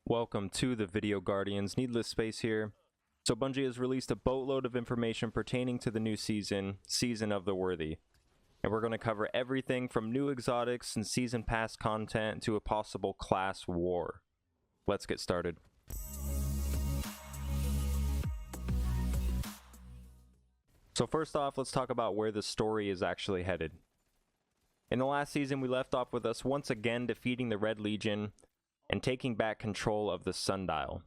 Welcome to the video Guardians, NeedlessSpace here. So Bungie has released a boatload of information pertaining to the new season, Season of the Worthy. And we're going to cover everything from new exotics and season pass content to a possible class war. Let's get started. So first off, let's talk about where the story is actually headed. In the last season, we left off with us once again defeating the Red Legion and taking back control of the Sundial.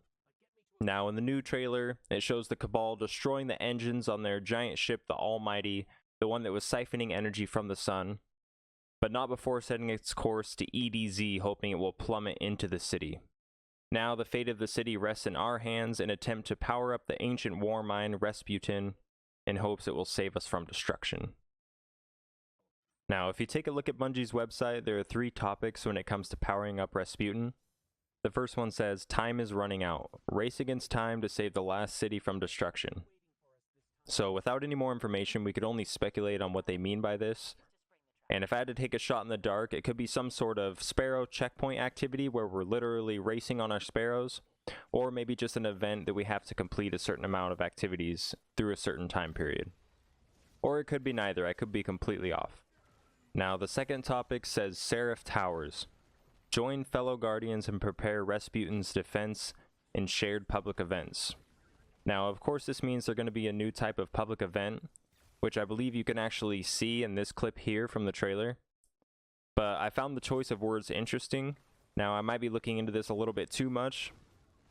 Now in the new trailer, it shows the Cabal destroying the engines on their giant ship, the Almighty, the one that was siphoning energy from the sun, but not before setting its course to EDZ, hoping it will plummet into the city. Now the fate of the city rests in our hands in an attempt to power up the ancient war mine Rasputin in hopes it will save us from destruction. Now if you take a look at Bungie's website, there are 3 topics when it comes to powering up Rasputin. The first one says, time is running out. Race against time to save the last city from destruction. So without any more information, we could only speculate on what they mean by this. And if I had to take a shot in the dark, it could be some sort of Sparrow checkpoint activity where we're literally racing on our Sparrows, or maybe just an event that we have to complete a certain amount of activities through a certain time period. Or it could be neither. I could be completely off. Now the second topic says Seraph Towers. Join fellow Guardians and prepare Rasputin's defense in shared public events. Now, of course, this means they're going to be a new type of public event, which I believe you can actually see in this clip here from the trailer. But I found the choice of words interesting. Now, I might be looking into this a little bit too much,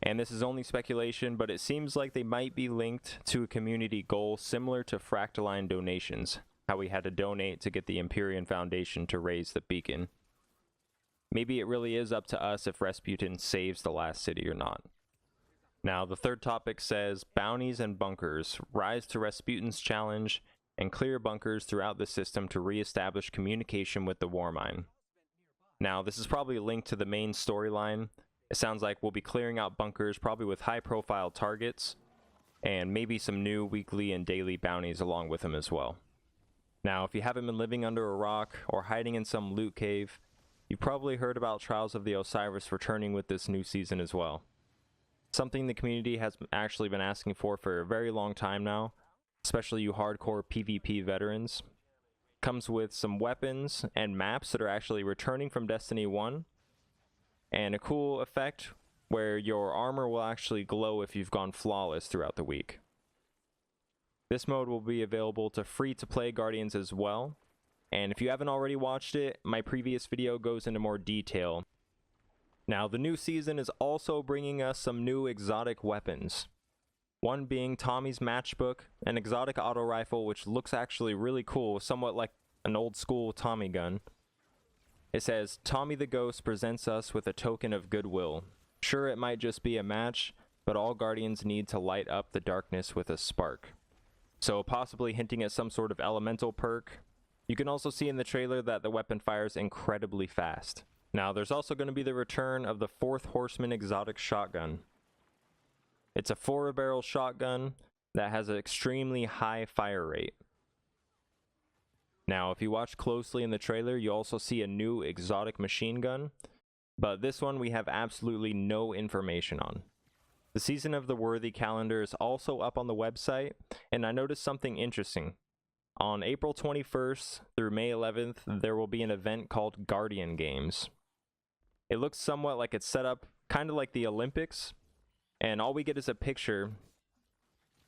and this is only speculation, but it seems like they might be linked to a community goal similar to Fractaline donations, how we had to donate to get the Empyrean Foundation to raise the beacon. Maybe it really is up to us if Rasputin saves the last city or not. Now, the third topic says, Bounties and bunkers. Rise to Rasputin's challenge and clear bunkers throughout the system to re-establish communication with the Warmine. Now, this is probably linked to the main storyline. It sounds like we'll be clearing out bunkers, probably with high-profile targets, and maybe some new weekly and daily bounties along with them as well. Now, if you haven't been living under a rock or hiding in some loot cave, you've probably heard about Trials of the Osiris returning with this new season as well. Something the community has actually been asking for a very long time now, especially you hardcore PvP veterans. Comes with some weapons and maps that are actually returning from Destiny 1, and a cool effect where your armor will actually glow if you've gone flawless throughout the week. This mode will be available to free-to-play Guardians as well. And if you haven't already watched it, my previous video goes into more detail. Now, the new season is also bringing us some new exotic weapons. One being Tommy's matchbook, an exotic auto rifle which looks actually really cool, somewhat like an old school Tommy gun. It says, Tommy the Ghost presents us with a token of goodwill. Sure, it might just be a match, but all Guardians need to light up the darkness with a spark. So possibly hinting at some sort of elemental perk. You can also see in the trailer that the weapon fires incredibly fast. Now, there's also going to be the return of the 4th Horseman exotic shotgun. It's a 4-barrel shotgun that has an extremely high fire rate. Now, if you watch closely in the trailer, you also see a new exotic machine gun, but this one we have absolutely no information on. The Season of the Worthy calendar is also up on the website, and I noticed something interesting. On April 21st through May 11th, there will be an event called Guardian Games. It looks somewhat like it's set up kind of like the Olympics, and all we get is a picture,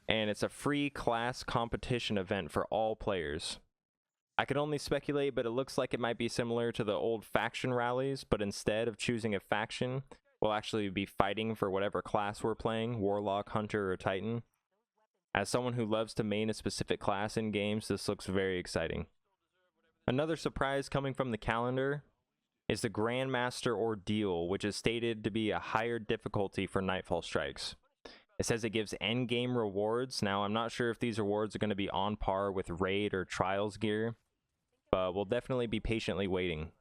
and it's a free class competition event for all players. I can only speculate, but it looks like it might be similar to the old faction rallies, but instead of choosing a faction, we'll actually be fighting for whatever class we're playing, Warlock, Hunter, or Titan. As someone who loves to main a specific class in games, this looks very exciting. Another surprise coming from the calendar is the Grandmaster Ordeal, which is stated to be a higher difficulty for Nightfall Strikes. It says it gives endgame rewards. Now, I'm not sure if these rewards are going to be on par with Raid or Trials gear, but we'll definitely be patiently waiting.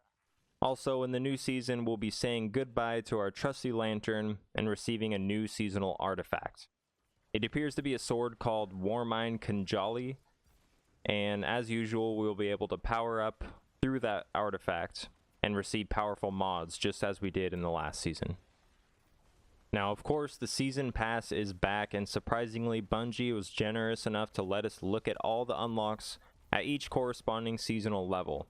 Also, in the new season, we'll be saying goodbye to our trusty lantern and receiving a new seasonal artifact. It appears to be a sword called Warmine Kanjali, and as usual, we'll be able to power up through that artifact and receive powerful mods just as we did in the last season. Now, of course, the season pass is back, and surprisingly, Bungie was generous enough to let us look at all the unlocks at each corresponding seasonal level.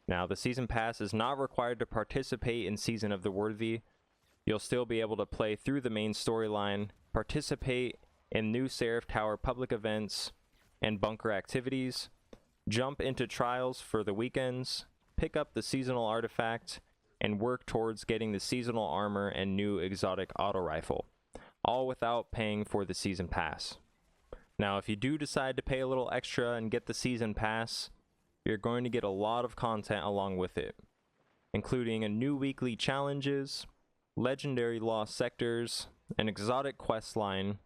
Now, the season pass is not required to participate in Season of the Worthy. You'll still be able to play through the main storyline, participate in new Seraph Tower public events and bunker activities, jump into trials for the weekends, pick up the seasonal artifact, and work towards getting the seasonal armor and new exotic auto rifle, all without paying for the season pass. Now, if you do decide to pay a little extra and get the season pass, you're going to get a lot of content along with it, including a new weekly challenges, legendary lost sectors, an exotic quest line.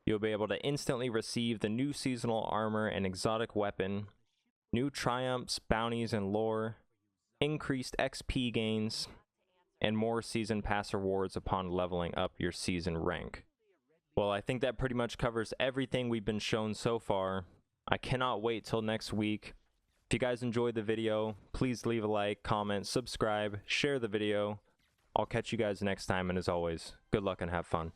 You'll be able to instantly receive the new seasonal armor and exotic weapon, new triumphs, bounties, and lore, increased XP gains, and more season pass rewards upon leveling up your season rank. Well, I think that pretty much covers everything we've been shown so far. I cannot wait till next week. If you guys enjoyed the video, please leave a like, comment, subscribe, share the video. I'll catch you guys next time, and as always, good luck and have fun.